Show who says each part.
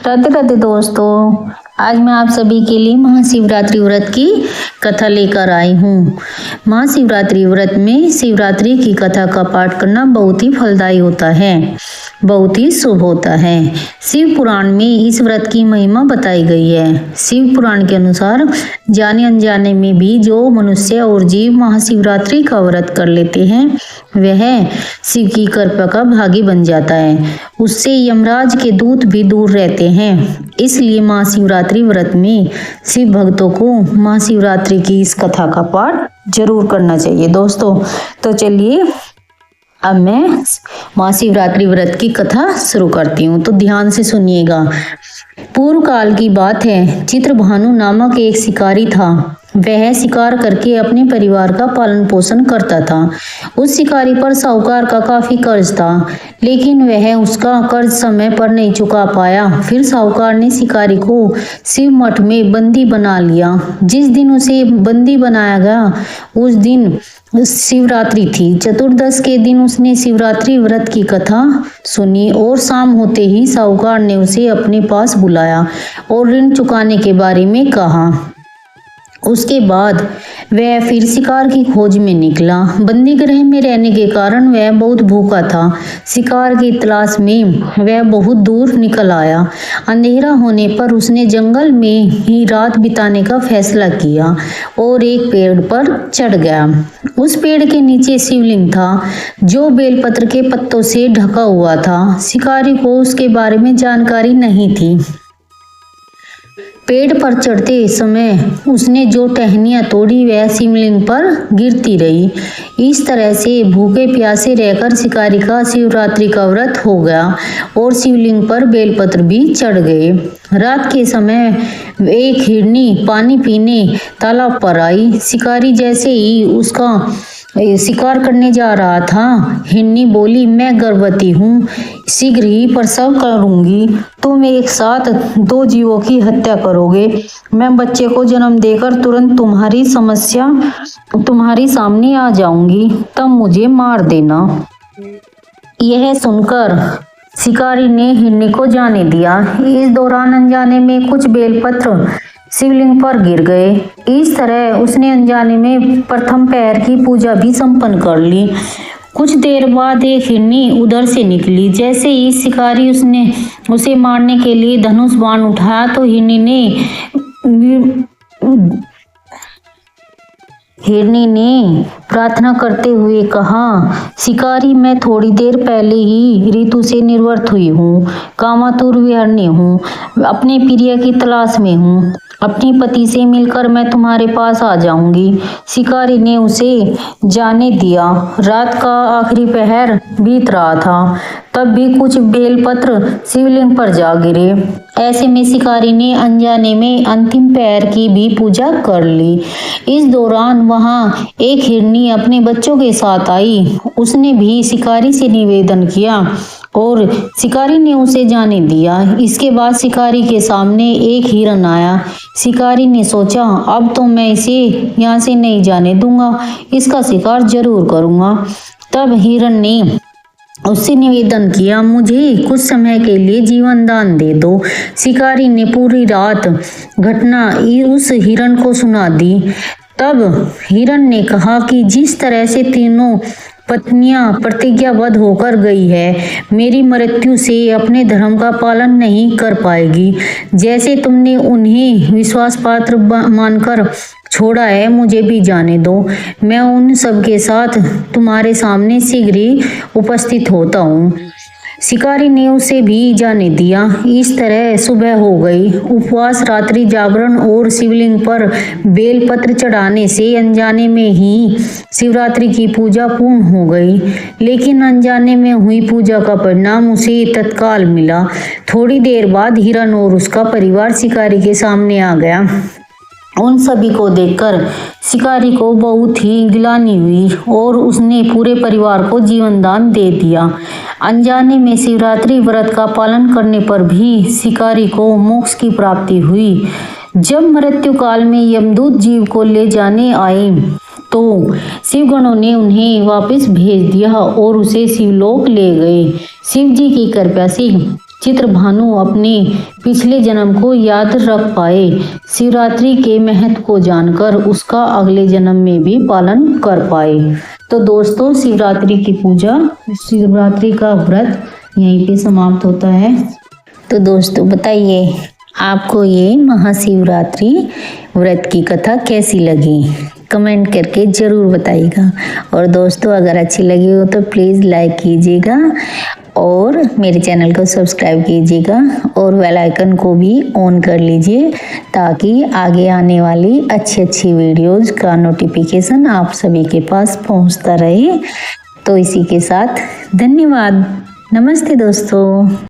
Speaker 1: राधे राधे दोस्तों, आज मैं आप सभी के लिए महाशिवरात्रि व्रत की कथा लेकर आई हूँ। महाशिवरात्रि व्रत में शिवरात्रि की कथा का पाठ करना बहुत ही फलदायी होता है, बहुत ही शुभ होता है। शिव पुराण में इस व्रत की महिमा बताई गई है। शिव पुराण के अनुसार जाने अनजाने में भी जो मनुष्य और जीव महाशिवरात्रि का व्रत कर लेते हैं वह शिव की कृपा का भागी बन जाता है। उससे यमराज के दूत भी दूर रहते हैं। इसलिए महाशिवरात्रि व्रत में शिव भक्तों को महाशिवरात्रि की इस कथा का पाठ जरूर करना चाहिए दोस्तों। तो चलिए अब मैं महाशिवरात्रि व्रत की कथा शुरू करती हूँ, तो ध्यान से सुनिएगा। पूर्व काल की बात है। चित्रभानु नामक एक शिकारी था। वह शिकार करके अपने परिवार का पालन पोषण करता था। उस शिकारी पर साहूकार का काफी कर्ज था, लेकिन वह उसका कर्ज समय पर नहीं चुका पाया। फिर साहूकार ने शिकारी को शिव मठ में बंदी बना लिया। जिस दिन उसे बंदी बनाया गया उस दिन शिवरात्रि थी। चतुर्दश के दिन उसने शिवरात्रि व्रत की कथा सुनी और शाम होते ही साहूकार ने उसे अपने पास बुलाया और ऋण चुकाने के बारे में कहा। उसके बाद वह फिर शिकार की खोज में निकला। बंदी गृह में रहने के कारण वह बहुत भूखा था। शिकार की तलाश में वह बहुत दूर निकल आया। अंधेरा होने पर उसने जंगल में ही रात बिताने का फैसला किया और एक पेड़ पर चढ़ गया। उस पेड़ के नीचे शिवलिंग था जो बेलपत्र के पत्तों से ढका हुआ था। शिकारी को उसके बारे में जानकारी नहीं थी। पेड़ पर चढ़ते समय उसने जो टहनियां तोड़ी वह शिवलिंग पर गिरती रही। इस तरह से भूखे प्यासे रहकर शिकारी का शिवरात्रि का व्रत हो गया और शिवलिंग पर बेलपत्र भी चढ़ गए। रात के समय एक हिरनी पानी पीने तालाब पर आई। शिकारी जैसे ही उसका शिकार करने जा रहा था, हिरनी बोली, मैं गर्भवती हूँ, शीघ्र ही प्रसव करूंगी। तुम एक साथ दो जीवों की हत्या करोगे। मैं बच्चे को जन्म देकर तुरंत तुम्हारी सामने आ जाऊंगी, तब मुझे मार देना। यह सुनकर शिकारी ने हिरनी को जाने दिया। इस दौरान अनजाने में कुछ बेलपत्र शिवलिंग पर गिर गए। इस तरह उसने अनजाने में प्रथम पैर की पूजा भी संपन्न कर ली। कुछ देर बाद एक हिरनी उधर से निकली। जैसे ही शिकारी उसे मारने के लिए धनुष बाण उठाया तो हिरनी ने प्रार्थना करते हुए कहा, शिकारी, मैं थोड़ी देर पहले ही ऋतु से निर्वृत हुई हूँ, कामातुर विहरणी हूँ, अपने प्रिय की तलाश में हूँ। अपने पति से मिलकर मैं तुम्हारे पास आ जाऊंगी। शिकारी ने उसे जाने दिया। रात का आखिरी पहर बीत रहा था, तब भी कुछ बेलपत्र शिवलिंग पर जा गिरे। ऐसे में शिकारी ने अनजाने में अंतिम पैर की भी पूजा कर ली। इस दौरान वहां एक हिरनी अपने बच्चों के साथ आई। उसने भी शिकारी से निवेदन किया और शिकारी ने उसे जाने दिया। इसके बाद शिकारी के सामने एक हिरन आया। शिकारी ने सोचा, अब तो मैं इसे यहाँ से नहीं जाने दूंगा, इसका शिकार जरूर करूंगा। तब हिरन ने उससे निवेदन किया, मुझे कुछ समय के लिए जीवन दान दे दो। शिकारी ने पूरी रात घटना उस हिरन को सुना दी। तब हिरन ने कहा कि जिस तरह से तीनों पत्नियां प्रतिज्ञाबद्ध होकर गई है, मेरी मृत्यु से अपने धर्म का पालन नहीं कर पाएगी। जैसे तुमने उन्हें विश्वास पात्र मानकर छोड़ा है, मुझे भी जाने दो। मैं उन सब के साथ तुम्हारे सामने शीघ्र ही उपस्थित होता हूँ। शिकारी ने उसे भी जाने दिया। इस तरह सुबह हो गई। उपवास, रात्रि जागरण और शिवलिंग पर बेलपत्र चढ़ाने से अनजाने में ही शिवरात्रि की पूजा पूर्ण हो गई। लेकिन अनजाने में हुई पूजा का परिणाम उसे तत्काल मिला। थोड़ी देर बाद हिरन और उसका परिवार शिकारी के सामने आ गया। उन सभी को देखकर शिकारी को बहुत ही गिलानी हुई और उसने पूरे परिवार को जीवन दान दे दिया। अनजाने में शिवरात्रि व्रत का पालन करने पर भी शिकारी को मोक्ष की प्राप्ति हुई। जब मृत्यु काल में यमदूत जीव को ले जाने आए तो शिवगणों ने उन्हें वापस भेज दिया और उसे शिवलोक ले गए। शिव जी की कृपा से चित्रभानु अपने पिछले जन्म को याद रख पाए, शिवरात्रि के महत्व को जानकर उसका अगले जन्म में भी पालन कर पाए। तो दोस्तों, शिवरात्रि की पूजा, शिवरात्रि का व्रत यहीं पे समाप्त होता है। तो दोस्तों बताइए, आपको ये महाशिवरात्रि व्रत की कथा कैसी लगी? कमेंट करके ज़रूर बताइएगा। और दोस्तों, अगर अच्छी लगी हो तो प्लीज़ लाइक कीजिएगा और मेरे चैनल को सब्सक्राइब कीजिएगा और बेल आइकन को भी ऑन कर लीजिए, ताकि आगे आने वाली अच्छी वीडियोज़ का नोटिफिकेशन आप सभी के पास पहुंचता रहे। तो इसी के साथ धन्यवाद। नमस्ते दोस्तों।